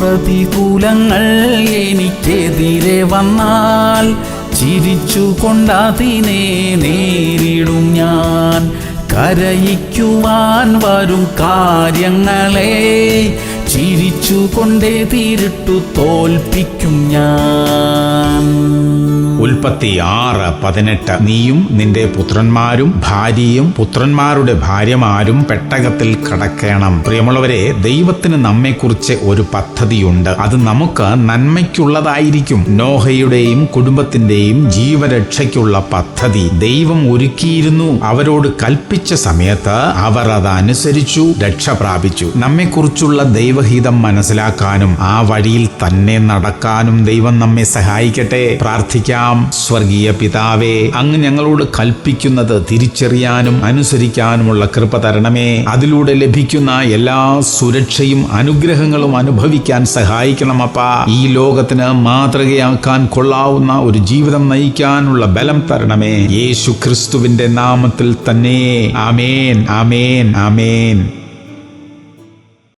പ്രതികൂലങ്ങൾ എനിക്കെതിരെ വന്നാൽ ചിരിച്ചുകൊണ്ടതിനെ നേരിടും ഞാൻ. കരയിക്കുവാൻ വരും കാര്യങ്ങളെ ചിരിച്ചുകൊണ്ടെതിരിട്ടു തോൽപ്പിക്കും ഞാൻ. ഉൽപ്പത്തി 6:18. നീയും നിന്റെ പുത്രന്മാരും ഭാര്യയും പുത്രന്മാരുടെ ഭാര്യമാരും പെട്ടകത്തിൽ കടക്കണം. പ്രിയമുള്ളവരെ, ദൈവത്തിന് നമ്മെക്കുറിച്ച് ഒരു പദ്ധതിയുണ്ട്. അത് നമുക്ക് നന്മയ്ക്കുള്ളതായിരിക്കും. നോഹയുടെയും കുടുംബത്തിന്റെയും ജീവരക്ഷയ്ക്കുള്ള പദ്ധതി ദൈവം ഒരുക്കിയിരുന്നു. അവരോട് കൽപ്പിച്ച സമയത്ത് അവർ അതനുസരിച്ചു, രക്ഷ പ്രാപിച്ചു. നമ്മെക്കുറിച്ചുള്ള ദൈവഹിതം മനസ്സിലാക്കാനും ആ വഴിയിൽ തന്നെ നടക്കാനും ദൈവം നമ്മെ സഹായിക്കട്ടെ. പ്രാർത്ഥിക്കാം. സ്വർഗീയ പിതാവേ, അങ്ങ് ഞങ്ങളോട് കൽപ്പിക്കുന്നത് തിരിച്ചറിയാനും അനുസരിക്കാനുമുള്ള കൃപ തരണമേ. അതിലൂടെ ലഭിക്കുന്ന എല്ലാ സുരക്ഷയും അനുഗ്രഹങ്ങളും അനുഭവിക്കാൻ സഹായിക്കണം അപ്പാ. ഈ ലോകത്തിന് മാതൃകയാക്കാൻ കൊള്ളാവുന്ന ഒരു ജീവിതം നയിക്കാനുള്ള ബലം തരണമേ. യേശു ക്രിസ്തുവിന്റെ നാമത്തിൽ തന്നെ. ആമേൻ, ആമേൻ, ആമേൻ.